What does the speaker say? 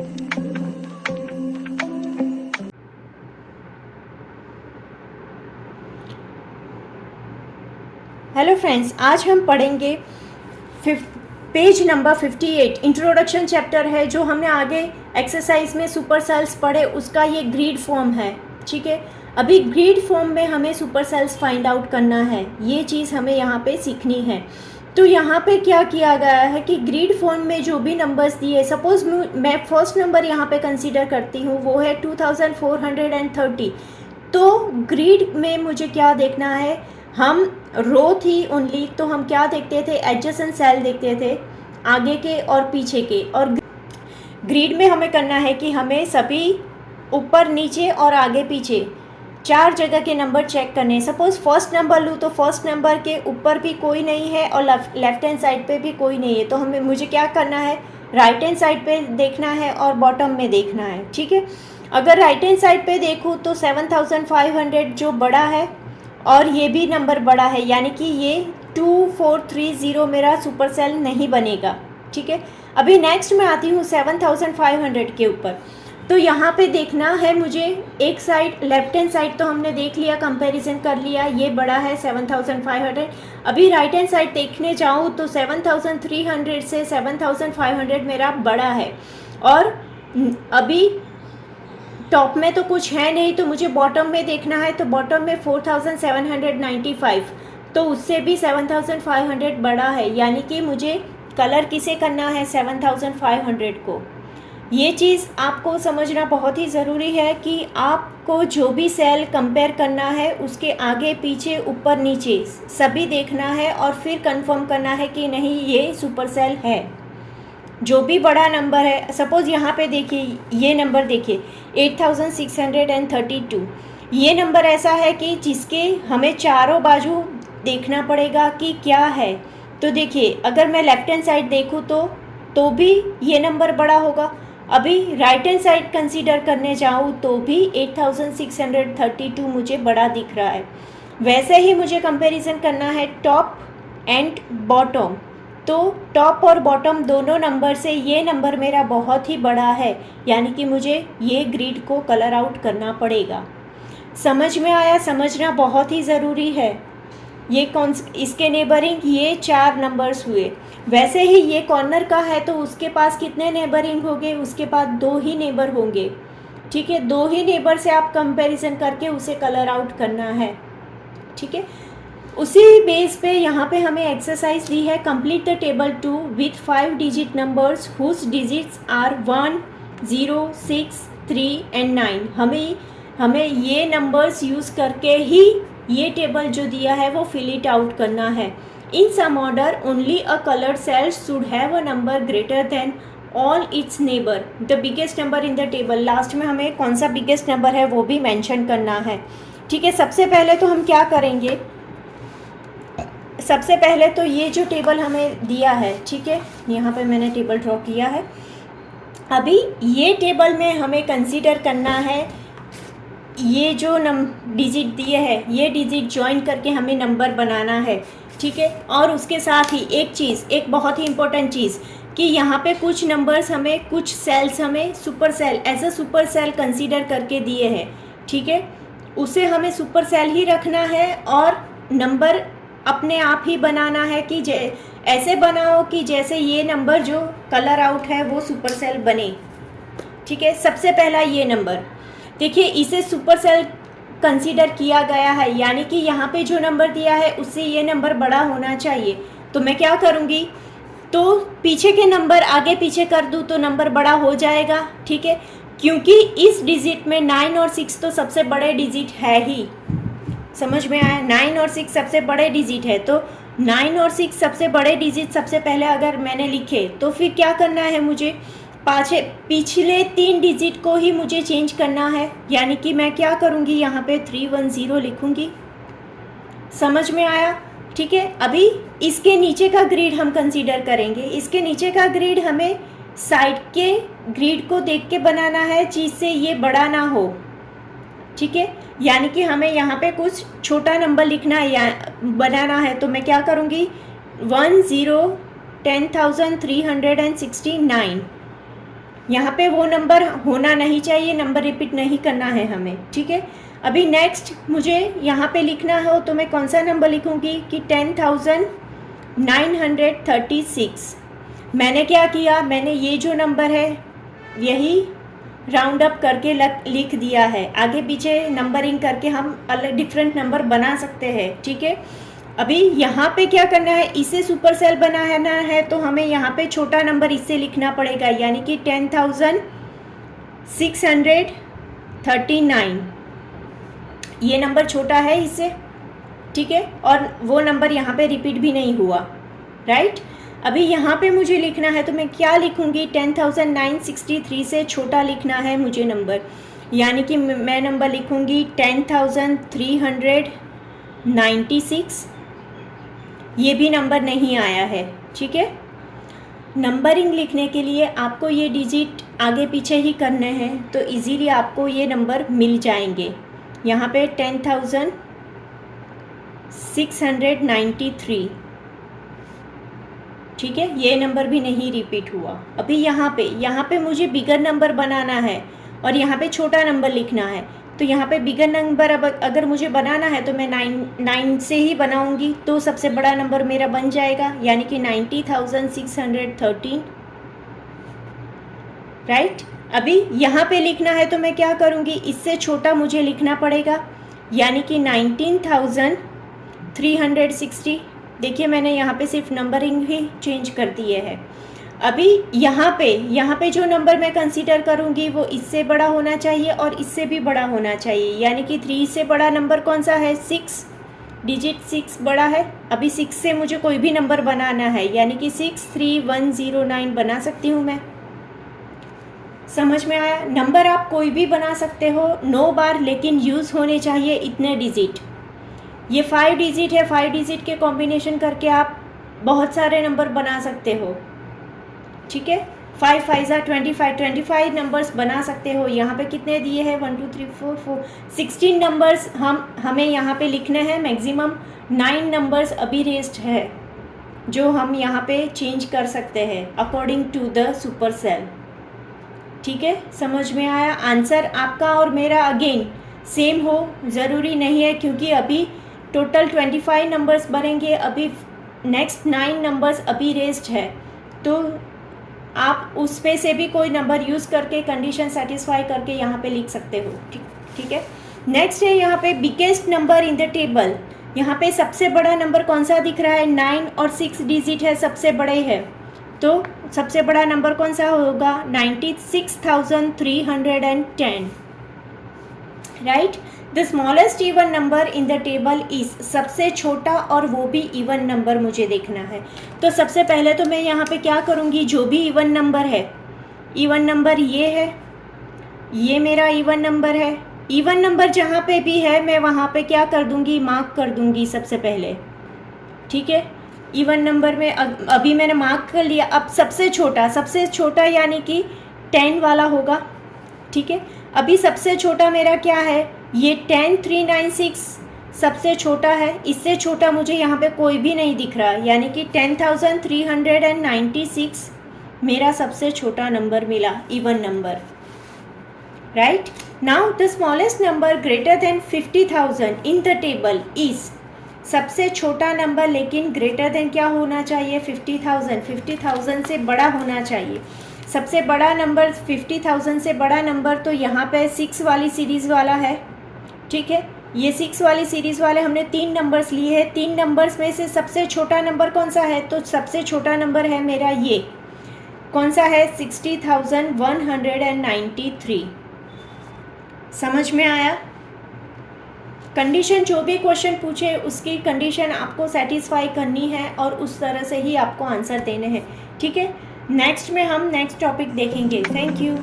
Hello friends, आज हम पढ़ेंगे पेज नंबर 58 इंट्रोडक्शन चैप्टर है। जो हमने आगे एक्सरसाइज में सुपर सेल्स पढ़े उसका ये ग्रिड फॉर्म है। ठीक है, अभी ग्रिड फॉर्म में हमें सुपर सेल्स फाइंड आउट करना है, ये चीज़ हमें यहाँ पे सीखनी है। तो यहाँ पे क्या किया गया है कि ग्रिड फॉर्म में जो भी नंबर्स दिए, सपोज मैं फर्स्ट नंबर यहाँ पे कंसीडर करती हूँ, वो है 2430। तो ग्रिड में मुझे क्या देखना है, हम रो थी ओनली, तो हम क्या देखते थे, एडजेसेंट सेल देखते थे आगे के और पीछे के। और ग्रिड में हमें करना है कि हमें सभी ऊपर नीचे और आगे पीछे 4 जगह के नंबर चेक करने हैं। सपोज फर्स्ट नंबर लूँ तो फर्स्ट नंबर के ऊपर भी कोई नहीं है और लेफ्ट हैंड साइड पे भी कोई नहीं है, तो मुझे क्या करना है, राइट हैंड साइड पे देखना है और बॉटम में देखना है। ठीक है, अगर राइट हैंड साइड पे देखूँ तो 7500 जो बड़ा है और ये भी नंबर बड़ा है, यानी कि ये 2430 मेरा सुपर सेल नहीं बनेगा। ठीक है, अभी नेक्स्ट मैं आती हूँ 7500 के ऊपर। तो यहाँ पे देखना है मुझे, एक साइड लेफ्ट हैंड साइड तो हमने देख लिया, कंपैरिजन कर लिया, ये बड़ा है 7500। अभी राइट हैंड साइड देखने जाऊँ तो 7300 से 7500 मेरा बड़ा है, और अभी टॉप में तो कुछ है नहीं, तो मुझे बॉटम में देखना है। तो बॉटम में 4795, तो उससे भी 7500 बड़ा है, यानी कि मुझे कलर किसे करना है, 7500 को। ये चीज़ आपको समझना बहुत ही ज़रूरी है कि आपको जो भी सेल कंपेयर करना है उसके आगे पीछे ऊपर नीचे सभी देखना है और फिर कंफर्म करना है कि नहीं ये सुपर सेल है। जो भी बड़ा नंबर है, सपोज़ यहाँ पे देखिए, ये नंबर देखिए 8632, ये नंबर ऐसा है कि जिसके हमें चारों बाजू देखना पड़ेगा कि क्या है। तो देखिए, अगर मैं लेफ्ट हैंड साइड देखूँ तो भी ये नंबर बड़ा होगा। अभी राइट हैंड साइड कंसीडर करने जाऊँ तो भी 8632 मुझे बड़ा दिख रहा है। वैसे ही मुझे कंपैरिजन करना है टॉप एंड बॉटम, तो टॉप और बॉटम दोनों नंबर से ये नंबर मेरा बहुत ही बड़ा है, यानी कि मुझे ये ग्रिड को कलर आउट करना पड़ेगा। समझ में आया? समझना बहुत ही ज़रूरी है। ये इसके नेबरिंग ये 4 नंबर्स हुए। वैसे ही ये कॉर्नर का है तो उसके पास कितने नेबरिंग होंगे, उसके पास 2 ही नेबर होंगे। ठीक है, 2 ही नेबर से आप कंपैरिजन करके उसे कलर आउट करना है। ठीक है, उसी बेस पे यहाँ पे हमें एक्सरसाइज दी है, complete the table 2 with 5 digit numbers whose digits are 1, 0, 6, 3 and 9। हमें ये नंबर्स यूज़ करके ही ये टेबल जो दिया है वो फिल इट आउट करना है। In some order only a coloured cell should have a number greater than all its neighbour, the biggest number in the table. Last में हमें कौन सा बिगेस्ट नंबर है वो भी मेंशन करना है। ठीक है, सबसे पहले तो हम क्या करेंगे, सबसे पहले तो ये जो टेबल हमें दिया है, ठीक है, यहाँ पे मैंने टेबल ड्रॉ किया है। अभी ये टेबल में हमें कंसीडर करना है, ये जो डिजिट दिए हैं ये डिजिट ज्वाइन करके हमें नंबर बनाना है। ठीक है, और उसके साथ ही एक चीज़, एक बहुत ही इम्पोर्टेंट चीज़, कि यहाँ पे कुछ नंबर्स हमें, कुछ सेल्स हमें super cell, as a super cell consider करके दिए हैं। ठीक है, उसे हमें सुपर सेल ही रखना है और नंबर अपने आप ही बनाना है कि ऐसे बनाओ कि जैसे ये नंबर जो कलर आउट है वो सुपर सेल बने। ठीक है, सबसे पहला ये नंबर देखिए, इसे सुपर सेल कंसीडर किया गया है, यानी कि यहाँ पे जो नंबर दिया है उससे ये नंबर बड़ा होना चाहिए। तो मैं क्या करूँगी, तो पीछे के नंबर आगे पीछे कर दूँ तो नंबर बड़ा हो जाएगा। ठीक है, क्योंकि इस डिजिट में 9 और 6 तो सबसे बड़े डिजिट है ही। समझ में आया? 9 और 6 सबसे बड़े डिजिट है, तो 9 और 6 सबसे बड़े डिजिट सबसे पहले अगर मैंने लिखे तो फिर क्या करना है, मुझे पिछले 3 डिजिट को ही मुझे चेंज करना है, यानी कि मैं क्या करूँगी, यहाँ पे 310 लिखूँगी। समझ में आया? ठीक है, अभी इसके नीचे का ग्रिड हम कंसीडर करेंगे। इसके नीचे का ग्रिड हमें साइड के ग्रिड को देख के बनाना है, जिससे ये बड़ा ना हो। ठीक है, यानी कि हमें यहाँ पे कुछ छोटा नंबर लिखना है या बनाना है, तो मैं क्या करूँगी, 10, 10,369, यहाँ पे वो नंबर होना नहीं चाहिए, नंबर रिपीट नहीं करना है हमें, ठीक है। अभी नेक्स्ट मुझे यहाँ पे लिखना हो तो मैं कौन सा नंबर लिखूँगी कि 10,936। मैंने क्या किया, मैंने ये जो नंबर है यही राउंड अप करके लिख दिया है। आगे पीछे नंबरिंग करके हम अलग डिफरेंट नंबर बना सकते हैं, ठीक है। अभी यहाँ पे क्या करना है, इसे सुपर सेल बनाना है तो हमें यहाँ पे छोटा नंबर इससे लिखना पड़ेगा, यानी कि 10,639 ये नंबर छोटा है इससे, ठीक है। और वो नंबर यहाँ पे रिपीट भी नहीं हुआ, राइट। अभी यहाँ पे मुझे लिखना है तो मैं क्या लिखूँगी, 10,963 से छोटा लिखना है मुझे नंबर, यानी कि मैं नंबर लिखूँगी 10,396। ये भी नंबर नहीं आया है, ठीक है। नंबरिंग लिखने के लिए आपको ये डिजिट आगे पीछे ही करने हैं तो इजीली आपको ये नंबर मिल जाएंगे। यहाँ पे 10,693, ठीक है, ये नंबर भी नहीं रिपीट हुआ। अभी यहाँ पे मुझे बिगर नंबर बनाना है और यहाँ पे छोटा नंबर लिखना है, तो यहाँ पे बिगर नंबर अब अगर मुझे बनाना है तो मैं 9 से ही बनाऊंगी, तो सबसे बड़ा नंबर मेरा बन जाएगा, यानी कि 90,613, राइट। अभी यहाँ पे लिखना है तो मैं क्या करूँगी, इससे छोटा मुझे लिखना पड़ेगा, यानी कि 19,360। देखिए मैंने यहाँ पे सिर्फ नंबरिंग ही चेंज कर दिए है। अभी यहाँ पे जो नंबर मैं कंसीडर करूँगी वो इससे बड़ा होना चाहिए और इससे भी बड़ा होना चाहिए, यानी कि 3 से बड़ा नंबर कौन सा है, 6, डिजिट 6 बड़ा है। अभी 6 से मुझे कोई भी नंबर बनाना है, यानी कि 63109 बना सकती हूँ मैं। समझ में आया। नंबर आप कोई भी बना सकते हो 9 बार, लेकिन यूज़ होने चाहिए इतने डिजिट। ये 5 डिजिट है, 5 डिजिट के कॉम्बिनेशन करके आप बहुत सारे नंबर बना सकते हो, ठीक है। 5 5 जा 25 नंबर्स बना सकते हो। यहाँ पे कितने दिए हैं, 1 2 3 4 4 16 नंबर्स हमें यहाँ पे लिखने हैं। मैक्सिमम 9 नंबर्स अभी रेस्ट है जो हम यहाँ पे चेंज कर सकते हैं according to the super cell, ठीक है। समझ में आया। आंसर आपका और मेरा अगेन सेम हो ज़रूरी नहीं है, क्योंकि अभी टोटल 25 नंबर्स बनेंगे। अभी नेक्स्ट 9 नंबर्स अभी रेस्ट है, तो आप उस पे से भी कोई नंबर यूज़ करके कंडीशन सेटिस्फाई करके यहाँ पे लिख सकते हो, ठीक है। नेक्स्ट है यहाँ पे biggest number in the table. यहाँ पे सबसे बड़ा नंबर कौन सा दिख रहा है, 9 और 6 डिजिट है, सबसे बड़े है, तो सबसे बड़ा नंबर कौन सा होगा, 96,310, right. The smallest even number in the table is, सबसे छोटा और वो भी इवन नंबर मुझे देखना है। तो सबसे पहले तो मैं यहाँ पे क्या करूँगी, जो भी इवन नंबर है, इवन नंबर ये है, ये मेरा इवन नंबर है। इवन नंबर जहाँ पे भी है मैं वहाँ पे क्या कर दूँगी, मार्क कर दूँगी सबसे पहले, ठीक है। इवन नंबर में अभी मैंने मार्क कर लिया। अब सबसे छोटा यानी कि 10 वाला होगा, ठीक है। अभी सबसे छोटा मेरा क्या है, ये 10,396 सबसे छोटा है। इससे छोटा मुझे यहाँ पे कोई भी नहीं दिख रहा, यानी कि 10,396 मेरा सबसे छोटा नंबर मिला, even number, right. Now the smallest number greater then 50,000 in the table is, सबसे छोटा नंबर लेकिन ग्रेटर देन क्या होना चाहिए, 50,000 से बड़ा होना चाहिए। सबसे बड़ा नंबर 50,000 से बड़ा नंबर तो यहाँ पे 6 वाली सीरीज़ वाला है, ठीक है। ये 6 वाली सीरीज़ वाले हमने 3 नंबर्स लिए हैं। 3 नंबर्स में से सबसे छोटा नंबर कौन सा है, तो सबसे छोटा नंबर है मेरा ये, कौन सा है, 60,193। समझ में आया। कंडीशन जो भी क्वेश्चन पूछे उसकी कंडीशन आपको सेटिस्फाई करनी है और उस तरह से ही आपको आंसर देने हैं, ठीक है। नेक्स्ट में हम नेक्स्ट टॉपिक देखेंगे। Thank you.